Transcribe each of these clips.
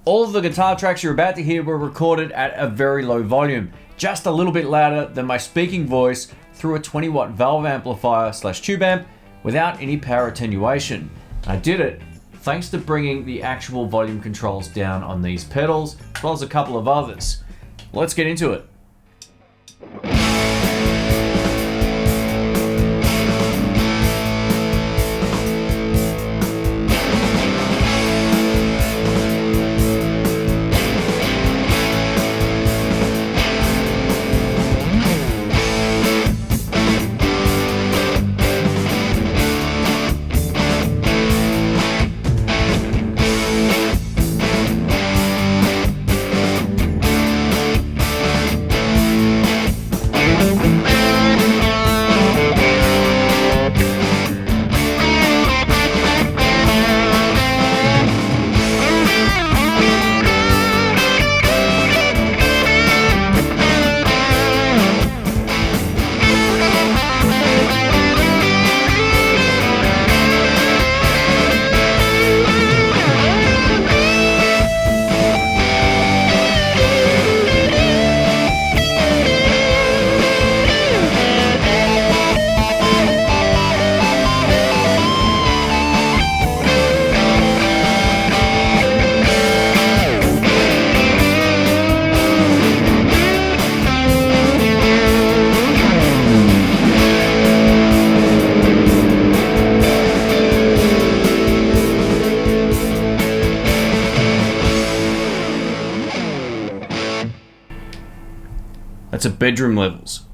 All of the guitar tracks you're about to hear were recorded at a very low volume, just a little bit louder than my speaking voice through a 20 watt valve amplifier / tube amp without any power attenuation. I did it thanks to bringing the actual volume controls down on these pedals, as well as a couple of others. Let's get into it. That's at bedroom levels.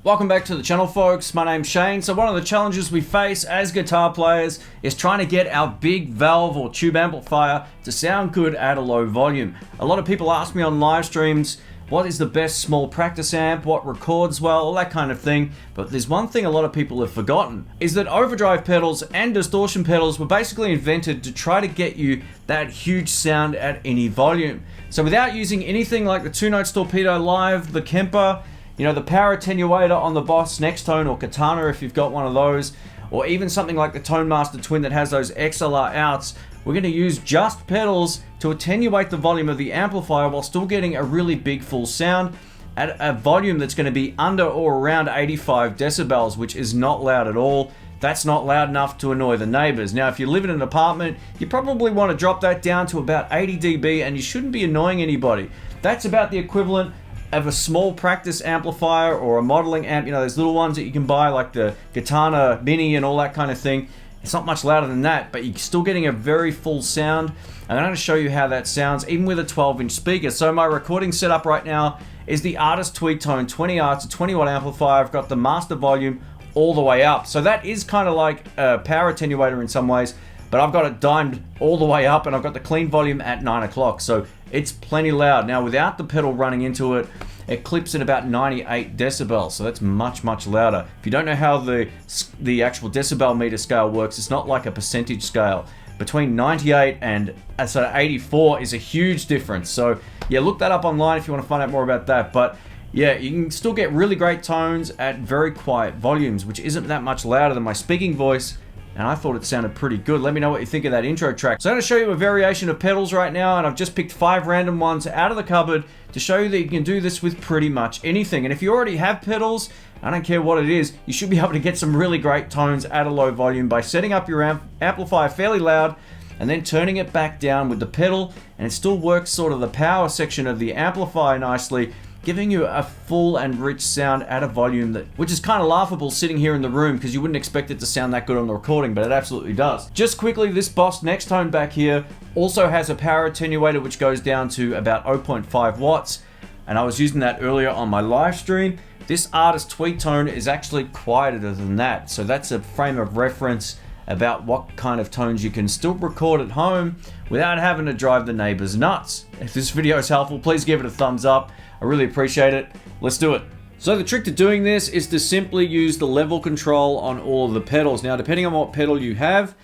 Welcome back to the channel, folks. My name's Shane. So one of the challenges we face as guitar players is trying to get our big valve or tube amplifier to sound good at a low volume. A lot of people ask me on live streams, what is the best small practice amp, what records well, all that kind of thing. But there's one thing a lot of people have forgotten, is that overdrive pedals and distortion pedals were basically invented to try to get you that huge sound at any volume. So without using anything like the 2-Notes Torpedo Live, the Kemper, the power attenuator on the Boss Next Tone or Katana if you've got one of those, or even something like the Tone Master Twin that has those XLR outs, we're going to use just pedals to attenuate the volume of the amplifier while still getting a really big full sound at a volume that's going to be under or around 85 decibels, which is not loud at all. That's not loud enough to annoy the neighbors. Now, if you live in an apartment, you probably want to drop that down to about 80 dB and you shouldn't be annoying anybody. That's about the equivalent of a small practice amplifier or a modeling amp, those little ones that you can buy like the Katana Mini and all that kind of thing. It's not much louder than that, but you're still getting a very full sound. And I'm going to show you how that sounds even with a 12-inch speaker. So my recording setup right now is the Artist Tweed Tone 20R. It's a 20 watt amplifier. I've got the master volume all the way up. So that is kind of like a power attenuator in some ways, but I've got it dimed all the way up and I've got the clean volume at 9 o'clock. So it's plenty loud. Now without the pedal running into it, it clips at about 98 decibels. So that's much, much louder. If you don't know how the actual decibel meter scale works, it's not like a percentage scale. Between 98 and 84 is a huge difference. So yeah, look that up online if you want to find out more about that. But yeah, you can still get really great tones at very quiet volumes, which isn't that much louder than my speaking voice, and I thought it sounded pretty good. Let me know what you think of that intro track. So I'm going to show you a variation of pedals right now, and I've just picked 5 random ones out of the cupboard to show you that you can do this with pretty much anything. And if you already have pedals, I don't care what it is, you should be able to get some really great tones at a low volume by setting up your amplifier fairly loud and then turning it back down with the pedal, and it still works sort of the power section of the amplifier nicely, giving you a full and rich sound at a volume which is kind of laughable sitting here in the room because you wouldn't expect it to sound that good on the recording, but it absolutely does. Just quickly, this Boss Next Tone back here also has a power attenuator which goes down to about 0.5 watts, and I was using that earlier on my live stream. This Artist Tweed Tone is actually quieter than that, so that's a frame of reference about what kind of tones you can still record at home without having to drive the neighbors nuts. If this video is helpful, please give it a thumbs up. I really appreciate it. Let's do it. So the trick to doing this is to simply use the level control on all of the pedals. Now, depending on what pedal you have,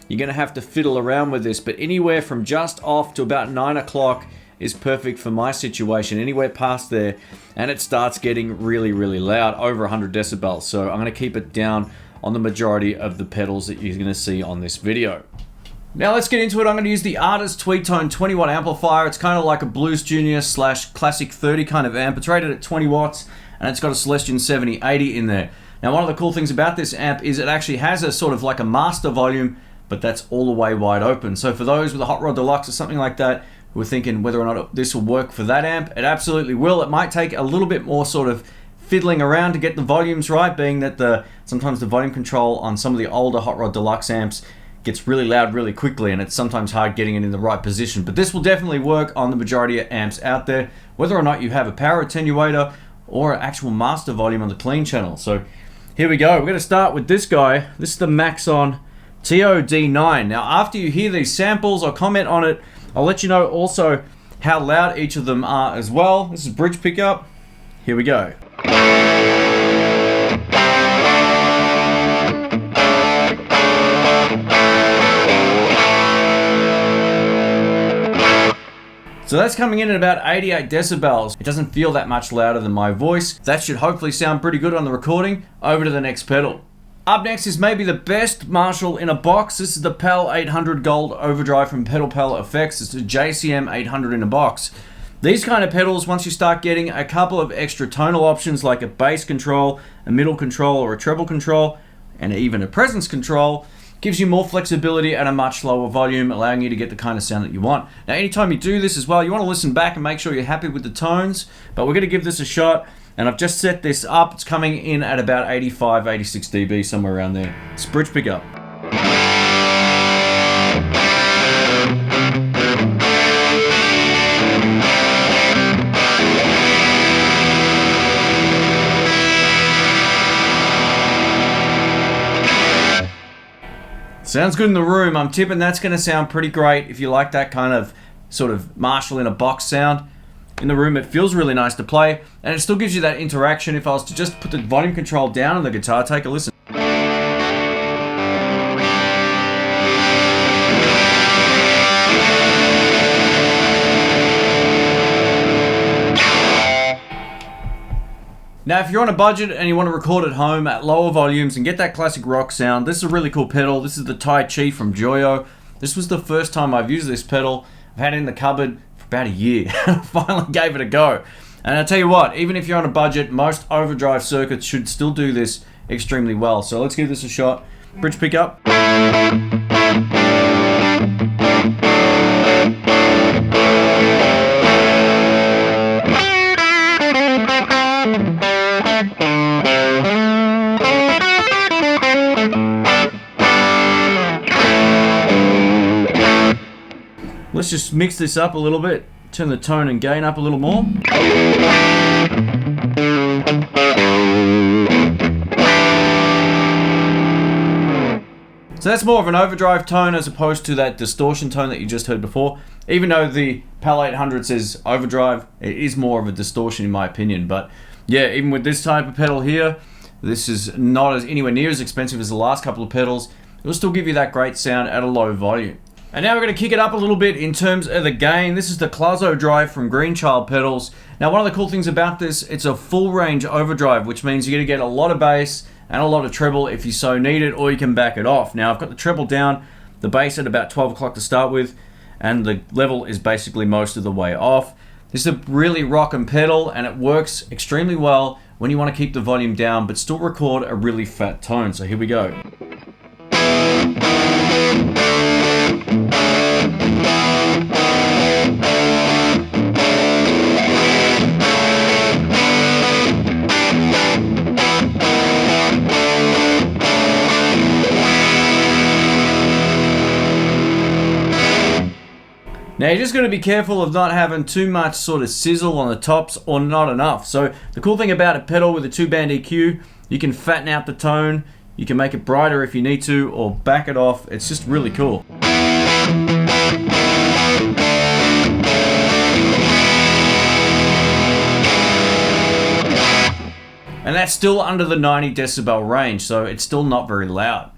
you're going to have to fiddle around with this, but anywhere from just off to about 9 o'clock is perfect for my situation. Anywhere past there, and it starts getting really, really loud, over 100 decibels. So I'm going to keep it down on the majority of the pedals that you're going to see on this video. Now let's get into it. I'm going to use the Artist Tweed Tone 20 watt amplifier. It's kind of like a Blues Junior / Classic 30 kind of amp. It's rated at 20 watts and it's got a Celestion 7080 in there. Now one of the cool things about this amp is it actually has a sort of like a master volume, but that's all the way wide open. So for those with a Hot Rod Deluxe or something like that, who are thinking whether or not this will work for that amp, it absolutely will. It might take a little bit more sort of fiddling around to get the volumes right, being that sometimes the volume control on some of the older Hot Rod Deluxe amps gets really loud really quickly, and it's sometimes hard getting it in the right position. But this will definitely work on the majority of amps out there, whether or not you have a power attenuator or an actual master volume on the clean channel. So here we go. We're going to start with this guy. This is the Maxon TOD9. Now after you hear these samples, I'll comment on it. I'll let you know also how loud each of them are as well. This is bridge pickup. Here we go. So that's coming in at about 88 decibels. It doesn't feel that much louder than my voice. That should hopefully sound pretty good on the recording. Over to the next pedal. Up next is maybe the best Marshall in a box. This is the PAL 800 Gold Overdrive from Pedal Pal Effects. It's a JCM 800 in a box. These kind of pedals, once you start getting a couple of extra tonal options like a bass control, a middle control, or a treble control, and even a presence control, gives you more flexibility at a much lower volume, allowing you to get the kind of sound that you want. Now anytime you do this as well, you want to listen back and make sure you're happy with the tones, but we're going to give this a shot, and I've just set this up. It's coming in at about 85, 86 dB, somewhere around there. It's bridge pickup. Sounds good in the room. I'm tipping that's going to sound pretty great if you like that kind of sort of Marshall in a box sound. In the room it feels really nice to play, and it still gives you that interaction. If I was to just put the volume control down on the guitar, take a listen. Now if you're on a budget and you want to record at home at lower volumes and get that classic rock sound, this is a really cool pedal. This is the Tai Chi from Joyo. This was the first time I've used this pedal. I've had it in the cupboard for about a year. I finally gave it a go. And I tell you what, even if you're on a budget, most overdrive circuits should still do this extremely well. So let's give this a shot. Bridge pickup. Let's just mix this up a little bit, turn the tone and gain up a little more. So that's more of an overdrive tone as opposed to that distortion tone that you just heard before. Even though the PAL 800 says overdrive, it is more of a distortion in my opinion. But yeah, even with this type of pedal here, this is not anywhere near as expensive as the last couple of pedals. It will still give you that great sound at a low volume. And now we're going to kick it up a little bit in terms of the gain. This is the Clazo Drive from Greenchild Pedals. Now one of the cool things about this, it's a full range overdrive, which means you're going to get a lot of bass and a lot of treble if you so need it, or you can back it off. Now I've got the treble down, the bass at about 12 o'clock to start with, and the level is basically most of the way off. This is a really rockin' pedal, and it works extremely well when you want to keep the volume down but still record a really fat tone. So here we go. Now you're just going to be careful of not having too much sort of sizzle on the tops or not enough. So the cool thing about a pedal with a 2-band EQ, you can fatten out the tone, you can make it brighter if you need to, or back it off. It's just really cool. And that's still under the 90 decibel range, so it's still not very loud.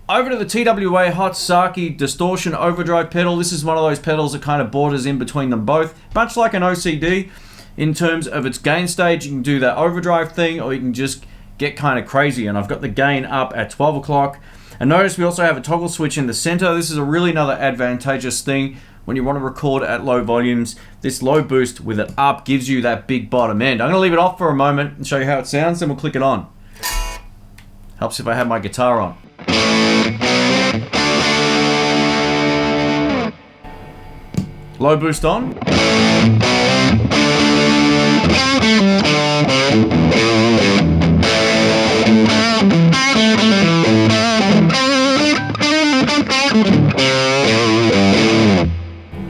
Over to the TWA Hot Saki Distortion Overdrive pedal. This is one of those pedals that kind of borders in between them both, much like an OCD in terms of its gain stage. You can do that overdrive thing, or you can just get kind of crazy, and I've got the gain up at 12 o'clock. And notice we also have a toggle switch in the center. This is a really another advantageous thing when you want to record at low volumes. This low boost with it up gives you that big bottom end. I'm going to leave it off for a moment and show you how it sounds, then we'll click it on. Helps if I have my guitar on. Low boost on.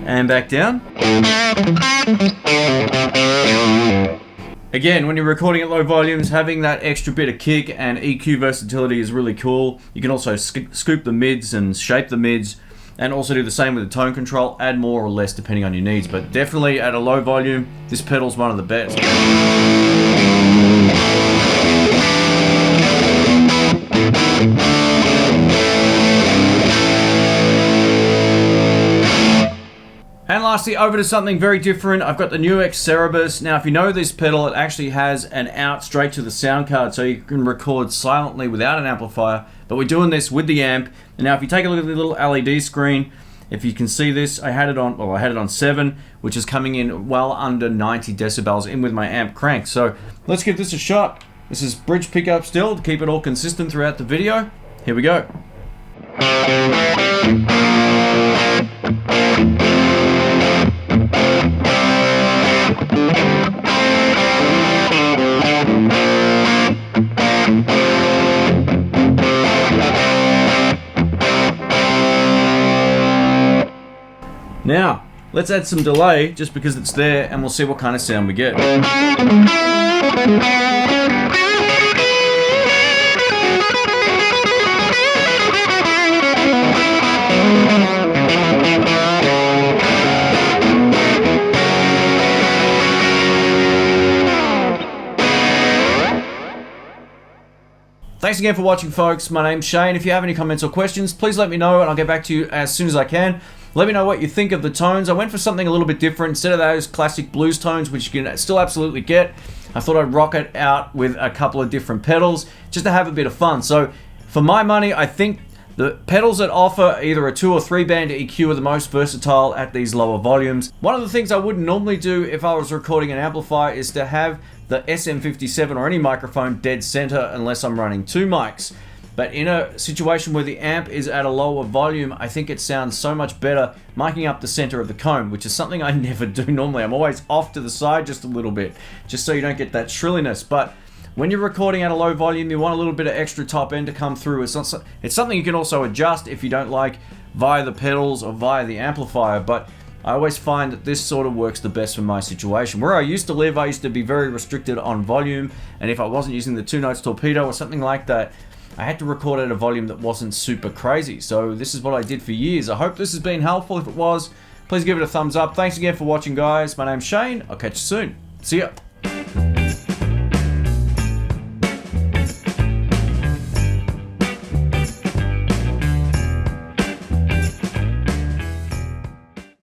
And back down. Again, when you're recording at low volumes, having that extra bit of kick and EQ versatility is really cool. You can also scoop the mids and shape the mids, and also do the same with the tone control, add more or less depending on your needs. But definitely at a low volume, this pedal's one of the best. And lastly, over to something very different. I've got the new X Cerebus. Now, if you know this pedal, it actually has an out straight to the sound card, so you can record silently without an amplifier. But we're doing this with the amp. And now, if you take a look at the little LED screen, if you can see this, I had it on 7, which is coming in well under 90 decibels in with my amp crank. So let's give this a shot. This is bridge pickup still to keep it all consistent throughout the video. Here we go. Now, let's add some delay just because it's there, and we'll see what kind of sound we get. Thanks again for watching, folks. My name's Shane. If you have any comments or questions, please let me know and I'll get back to you as soon as I can. Let me know what you think of the tones. I went for something a little bit different. Instead of those classic blues tones, which you can still absolutely get, I thought I'd rock it out with a couple of different pedals just to have a bit of fun. So for my money, I think the pedals that offer either a 2 or 3 band EQ are the most versatile at these lower volumes. One of the things I wouldn't normally do if I was recording an amplifier is to have the SM57 or any microphone dead center unless I'm running 2 mics. But in a situation where the amp is at a lower volume, I think it sounds so much better miking up the center of the cone, which is something I never do normally. I'm always off to the side just a little bit, just so you don't get that shrilliness. But when you're recording at a low volume, you want a little bit of extra top end to come through. It's something you can also adjust if you don't like via the pedals or via the amplifier, but I always find that this sort of works the best for my situation. Where I used to live, I used to be very restricted on volume, and if I wasn't using the 2 notes torpedo or something like that, I had to record at a volume that wasn't super crazy. So this is what I did for years. I hope this has been helpful. If it was, please give it a thumbs up. Thanks again for watching, guys. My name's Shane. I'll catch you soon. See ya.